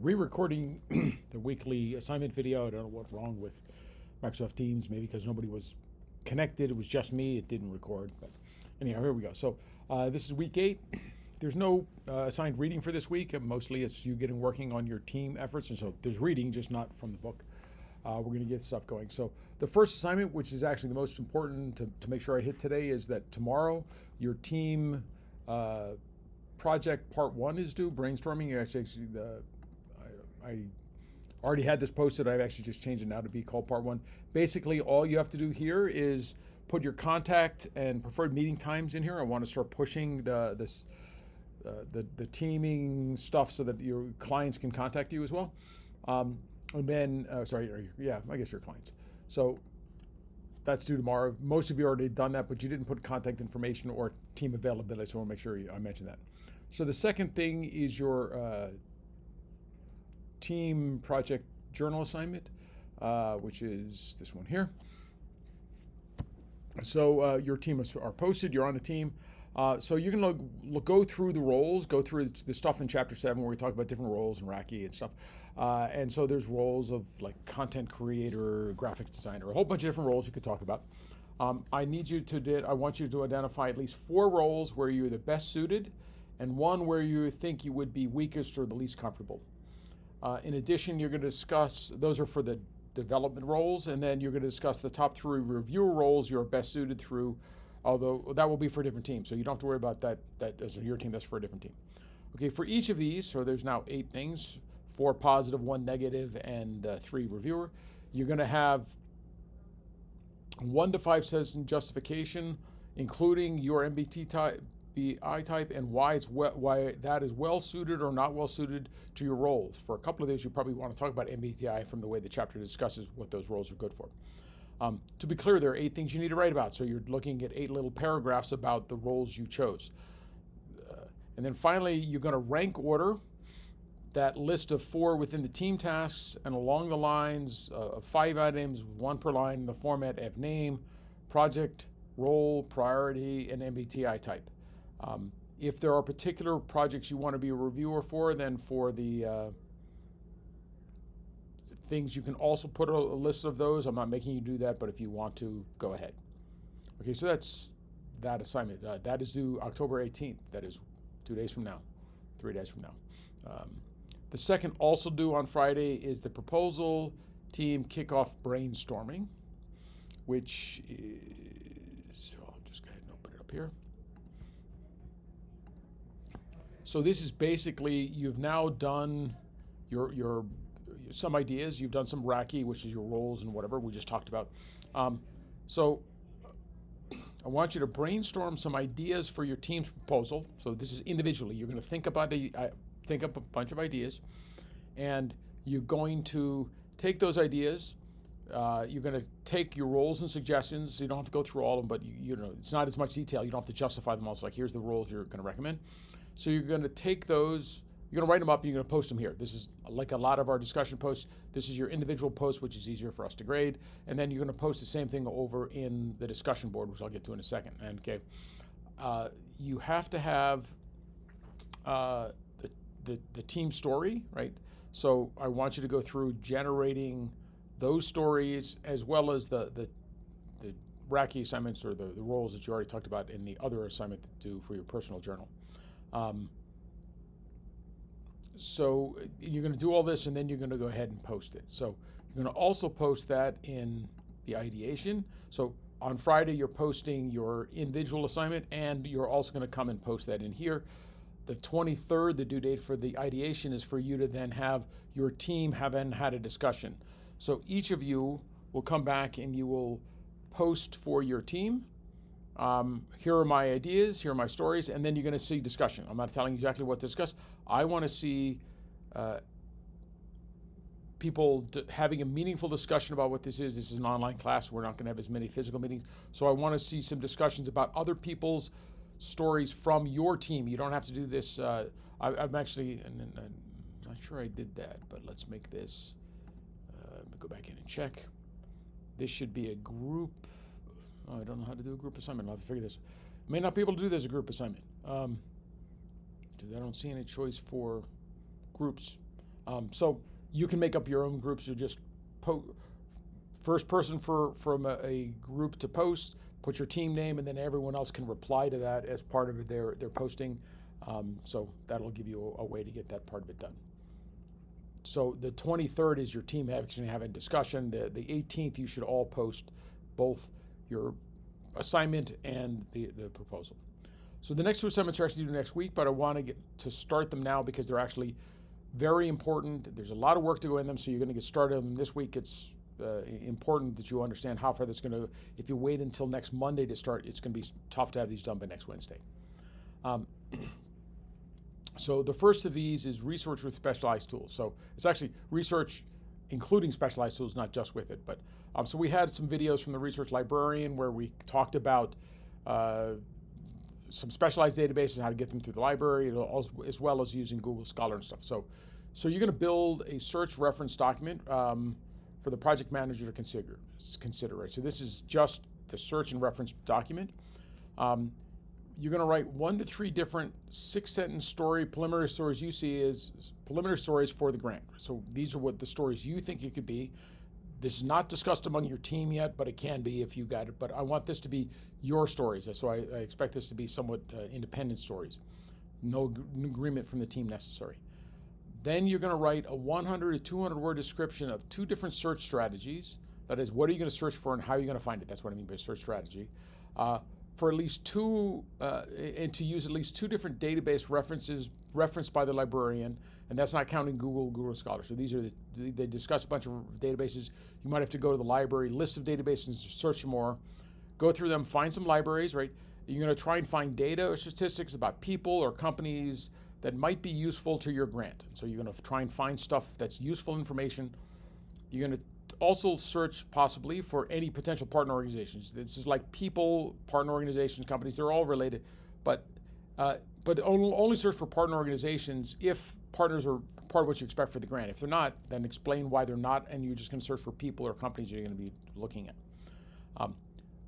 re-recording the weekly assignment video. I don't know what's wrong with Microsoft Teams, maybe because nobody was connected. It was just me. It didn't record. But anyhow, here we go. So this is week 8. There's no assigned reading for this week. Mostly it's you getting working on your team efforts. And so there's reading, just not from the book. We're going to get stuff going. So the first assignment, which is actually the most important to make sure I hit today, is that tomorrow your team project part 1 is due, brainstorming. I already had this posted. I've actually just changed it now to be called part 1. Basically, all you have to do here is put your contact and preferred meeting times in here. I want to start pushing the teaming stuff so that your clients can contact you as well. And then, I guess your clients. So that's due tomorrow. Most of you already done that, but you didn't put contact information or team availability, so I want to make sure I mention that. So the second thing is your team project journal assignment, which is this one here. So your team are posted, you're on the team. So you're going to go through the roles, go through the stuff in chapter 7 where we talk about different roles and Racky and stuff. And so there's roles of like content creator, graphic designer, a whole bunch of different roles you could talk about. I want you to identify at least 4 roles where you're the best suited and 1 where you think you would be weakest or the least comfortable. In addition, you're going to discuss, those are for the development roles, and then you're going to discuss the top 3 reviewer roles you're best suited through, although that will be for a different team. So you don't have to worry about that as your team, that's for a different team. Okay, for each of these, so there's now 8 things, 4 positive, 1 negative, and 3 reviewer. You're going to have 1 to 5 sentence justification, including your MBTI type and why that is well suited or not well suited to your roles. For a couple of these, you probably want to talk about MBTI from the way the chapter discusses what those roles are good for. To be clear, there are 8 things you need to write about. So you're looking at 8 little paragraphs about the roles you chose. And then finally, you're going to rank order that list of 4 within the team tasks and along the lines of 5 items, 1 per line in the format of name, project, role, priority, and MBTI type. If there are particular projects you want to be a reviewer for, then for the things you can also put a list of those. I'm not making you do that, but if you want to, go ahead. Okay, so that's that assignment. That is due October 18th. That is 2 days from now, 3 days from now. The second also due on Friday is the proposal team kickoff brainstorming, which is, so I'll just go ahead and open it up here. So this is basically, you've now done your some ideas. You've done some Racky, which is your roles and whatever we just talked about. So I want you to brainstorm some ideas for your team's proposal. So this is individually. You're going to think up a bunch of ideas, and you're going to take those ideas. You're going to take your roles and suggestions. So you don't have to go through all of them, but you know it's not as much detail. You don't have to justify them all. So like, here's the roles you're going to recommend. So you're going to take those. You're going to write them up and you're going to post them here. This is like a lot of our discussion posts. This is your individual post, which is easier for us to grade. And then you're going to post the same thing over in the discussion board, which I'll get to in a second. And okay, you have to have the team story, right? So I want you to go through generating those stories as well as the Racky assignments or the roles that you already talked about in the other assignment to do for your personal journal. So you're going to do all this and then you're going to go ahead and post it. So you're going to also post that in the ideation. So on Friday, you're posting your individual assignment and you're also going to come and post that in here. The 23rd, the due date for the ideation is for you to then have your team having had a discussion. So each of you will come back and you will post for your team. Here are my ideas, here are my stories, and then you're going to see discussion. I'm not telling you exactly what to discuss. I want to see people having a meaningful discussion about what this is. This is an online class. We're not going to have as many physical meetings. So I want to see some discussions about other people's stories from your team. You don't have to do this. I'm actually, I'm not sure I did that, but let's make this, let me go back in and check. This should be a group. Oh, I don't know how to do a group assignment. I'll have to figure this. May not be able to do this as a group assignment because I don't see any choice for groups. So you can make up your own groups. You just first person from a group to post, put your team name, and then everyone else can reply to that as part of their posting. So that'll give you a way to get that part of it done. So the 23rd is your team actually having a discussion. The 18th, you should all post both your assignment and the proposal. So the next two assignments are actually due next week, but I want to get to start them now because they're actually very important. There's a lot of work to go in them, so you're going to get started on them this week. It's important that you understand how far that's going to. If you wait until next Monday to start, it's going to be tough to have these done by next Wednesday. So the first of these is research with specialized tools. So it's actually research including specialized tools, not just with it. But so we had some videos from the research librarian where we talked about some specialized databases and how to get them through the library, as well as using Google Scholar and stuff. So you're going to build a search reference document for the project manager to consider. Right? So this is just the search and reference document. You're going to write 1 to 3 different 6-sentence preliminary stories you see as preliminary stories for the grant. So these are what the stories you think it could be. This is not discussed among your team yet, but it can be if you got it. But I want this to be your stories. So I expect this to be somewhat independent stories. No agreement from the team necessary. Then you're going to write a 100 to 200 word description of 2 different search strategies. That is, what are you going to search for and how are you going to find it? That's what I mean by search strategy. For at least 2, and to use at least 2 different database references referenced by the librarian, and that's not counting Google Scholar. So these are they discuss a bunch of databases. You might have to go to the library list of databases and search some more, go through them, find some libraries, right? You're going to try and find data or statistics about people or companies that might be useful to your grant. So you're going to try and find stuff that's useful information. You're going to also search possibly for any potential partner organizations. This is like people, partner organizations, companies, they're all related, but only search for partner organizations if partners are part of what you expect for the grant. If they're not, then explain why they're not, and you're just going to search for people or companies you're going to be looking at. I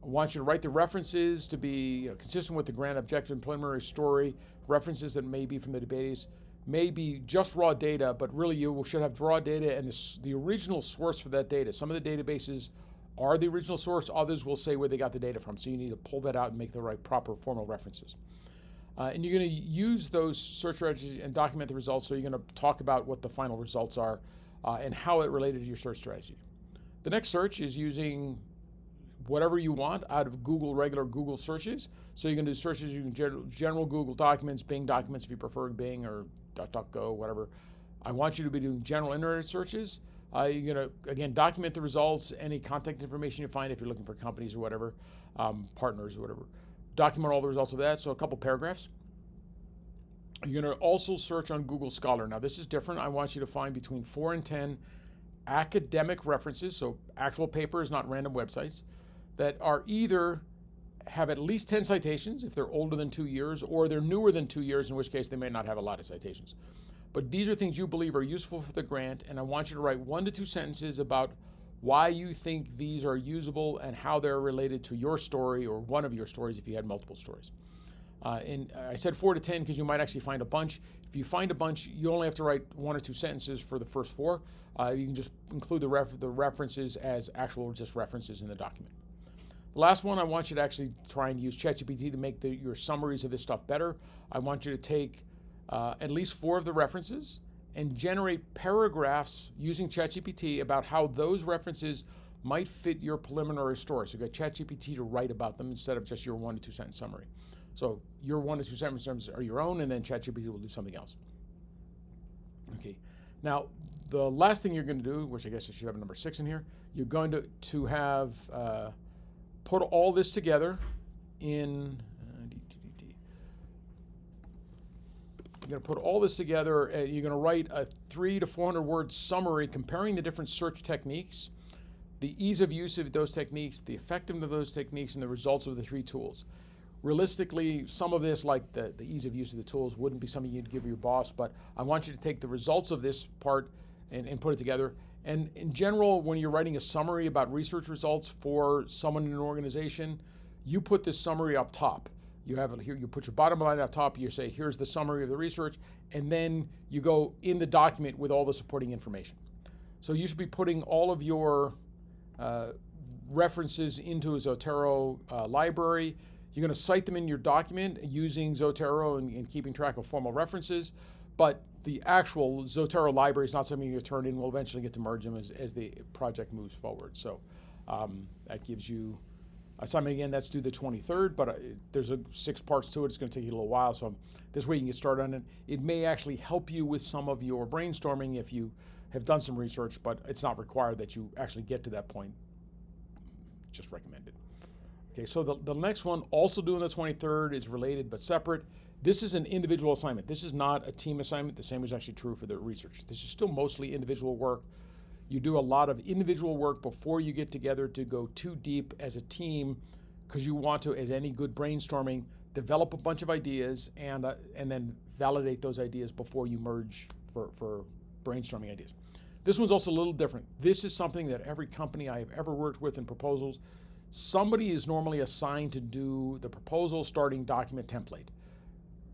want you to write the references to be consistent with the grant objective and preliminary story, references that may be from the database, may be just raw data, but really you should have raw data and the original source for that data. Some of the databases are the original source, others will say where they got the data from, so you need to pull that out and make the right proper formal references. And you're going to use those search strategies and document the results, so you're going to talk about what the final results are and how it related to your search strategy. The next search is using whatever you want out of regular Google searches. So you're going to do searches using general Google documents, Bing documents if you prefer Bing, or DuckDuckGo, whatever. I want you to be doing general internet searches. You're going to, again, document the results, any contact information you find if you're looking for companies or whatever, partners or whatever. Document all the results of that, so a couple paragraphs. You're going to also search on Google Scholar. Now, this is different. I want you to find between 4 and 10 academic references, so actual papers, not random websites, that are either have at least 10 citations if they're older than 2 years, or they're newer than 2 years, in which case they may not have a lot of citations. But these are things you believe are useful for the grant, and I want you to write 1 to 2 sentences about why you think these are usable and how they're related to your story or one of your stories if you had multiple stories. And I said 4 to 10 because you might actually find a bunch. If you find a bunch, you only have to write 1 or 2 sentences for the first 4. You can just include the references as actual just references in the document. The last one, I want you to actually try and use ChatGPT to make your summaries of this stuff better. I want you to take at least 4 of the references and generate paragraphs using ChatGPT about how those references might fit your preliminary story. So you got ChatGPT to write about them instead of just your 1 to 2 sentence summary. So your 1 to 2 sentences are your own, and then ChatGPT will do something else. Okay. Now, the last thing you're going to do, which I guess I should have number 6 in here, you're going to have put all this together in. You're going to put all this together. You're going to write a 300 to 400 word summary comparing the different search techniques, the ease of use of those techniques, the effectiveness of those techniques, and the results of the 3 tools. Realistically, some of this, like the ease of use of the tools, wouldn't be something you'd give your boss, but I want you to take the results of this part and put it together. And in general, when you're writing a summary about research results for someone in an organization, you put this summary up top. You have it here, you put your bottom line at the top, you say, here's the summary of the research, and then you go in the document with all the supporting information. So you should be putting all of your references into a Zotero library. You're going to cite them in your document using Zotero and keeping track of formal references, but the actual Zotero library is not something you turn in. We'll eventually get to merge them as the project moves forward. So that gives you assignment. Again, that's due the 23rd, but there's 6 parts to it. It's going to take you a little while, so this way you can get started on it. It may actually help you with some of your brainstorming if you have done some research, but it's not required that you actually get to that point. Just recommended. Okay, so the next one, also due on the 23rd, is related but separate. This is an individual assignment. This is not a team assignment. The same is actually true for the research. This is still mostly individual work. You do a lot of individual work before you get together to go too deep as a team, because you want to, as any good brainstorming, develop a bunch of ideas and then validate those ideas before you merge for brainstorming ideas. This one's also a little different. This is something that every company I have ever worked with in proposals, somebody is normally assigned to do the proposal starting document template.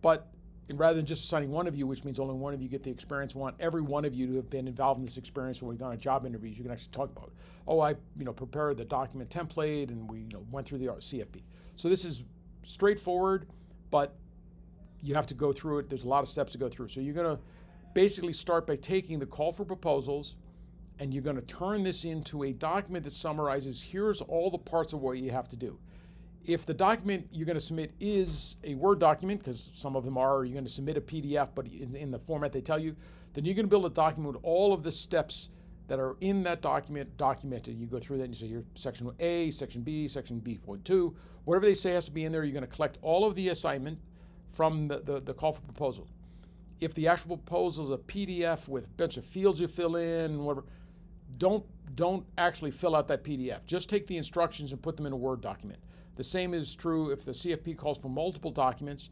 But rather than just assigning one of you, which means only one of you get the experience, we want every one of you to have been involved in this experience when we've gone on job interviews. You can actually talk about, oh, I prepared the document template and we went through the CFP. So this is straightforward, but you have to go through it. There's a lot of steps to go through. So you're going to basically start by taking the call for proposals, and you're going to turn this into a document that summarizes, here's all the parts of what you have to do. If the document you're going to submit is a Word document, because some of them are, or you're going to submit a PDF, but in the format they tell you, then you're going to build a document with all of the steps that are in that document documented. You go through that and you say, here's section A, section B, section B.2, whatever they say has to be in there. You're going to collect all of the assignment from the call for proposal. If the actual proposal is a PDF with a bunch of fields you fill in and whatever, don't actually fill out that PDF. Just take the instructions and put them in a Word document. The same is true if the CFP calls for multiple documents.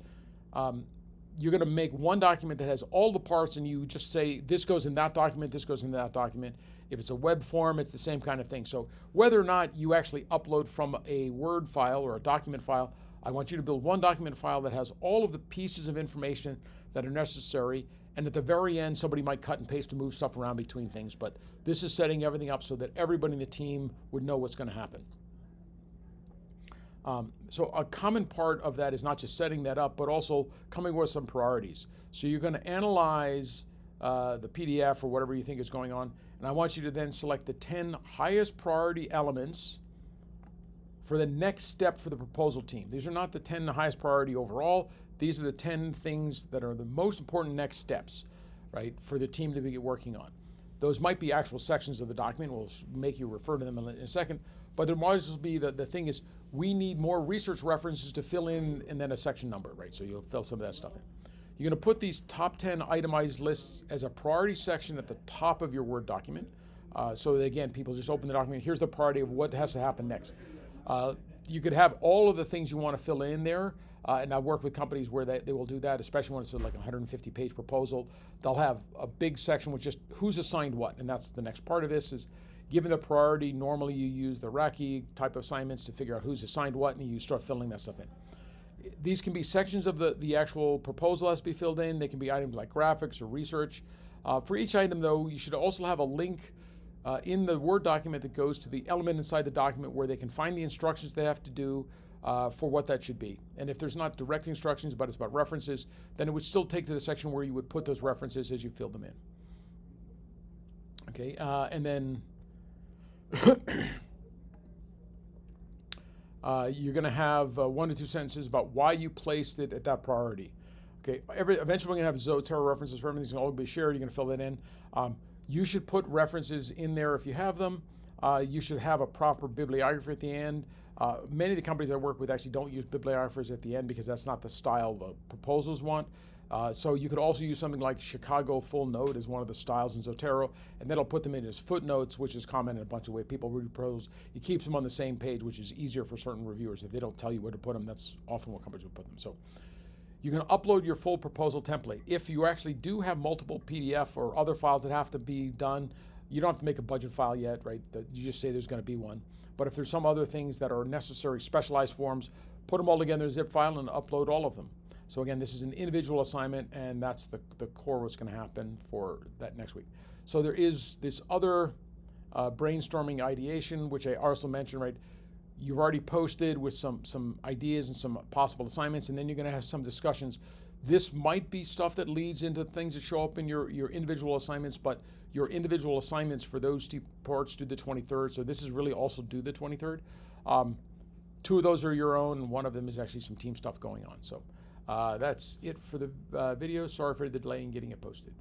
You're going to make one document that has all the parts, and you just say, this goes in that document, this goes in that document. If it's a web form, it's the same kind of thing. So whether or not you actually upload from a Word file or a document file, I want you to build one document file that has all of the pieces of information that are necessary, and at the very end, somebody might cut and paste to move stuff around between things, but this is setting everything up so that everybody in the team would know what's going to happen. So a common part of that is not just setting that up, but also coming with some priorities. So you're going to analyze the PDF or whatever you think is going on, and I want you to then select the 10 highest priority elements for the next step for the proposal team. These are not the 10 highest priority overall. These are the 10 things that are the most important next steps, right, for the team to be working on. Those might be actual sections of the document. We'll make you refer to them in a second. But it might just be the thing is, we need more research references to fill in and then a section number, right? So you'll fill some of that stuff in. You're going to put these top 10 itemized lists as a priority section at the top of your Word document. So that, again, people just open the document. Here's the priority of what has to happen next. You could have all of the things you want to fill in there. And I've worked with companies where they will do that, especially when it's like a 150-page proposal. They'll have a big section with just who's assigned what. And that's the next part of this is, given the priority, normally you use the Racky type of assignments to figure out who's assigned what, and you start filling that stuff in. These can be sections of the actual proposal has to be filled in. They can be items like graphics or research. For each item, though, you should also have a link in the Word document that goes to the element inside the document where they can find the instructions they have to do for what that should be. And if there's not direct instructions, but it's about references, then it would still take to the section where you would put those references as you fill them in. Okay, and then you're going to have 1 to 2 sentences about why you placed it at that priority. Okay, eventually we're going to have Zotero references for everything's going to all be shared. You're going to fill that in. You should put references in there if you have them. You should have a proper bibliography at the end. Many of the companies I work with actually don't use bibliographers at the end because that's not the style the proposals want. So you could also use something like Chicago Full Note as one of the styles in Zotero, and that'll put them in as footnotes, which is common in a bunch of ways. People read proposals, it keeps them on the same page, which is easier for certain reviewers. If they don't tell you where to put them, that's often where companies will put them. So you can upload your full proposal template. If you actually do have multiple PDF or other files that have to be done, you don't have to make a budget file yet, right? You just say there's going to be one. But if there's some other things that are necessary, specialized forms, put them all together in a zip file and upload all of them. So again, this is an individual assignment, and that's the core of what's going to happen for that next week. So there is this other brainstorming ideation, which I also mentioned, right? You've already posted with some ideas and some possible assignments, and then you're going to have some discussions. This might be stuff that leads into things that show up in your individual assignments, but your individual assignments for those two parts due the 23rd. So this is really also due the 23rd. Two of those are your own, and one of them is actually some team stuff going on. So that's it for the video. Sorry for the delay in getting it posted.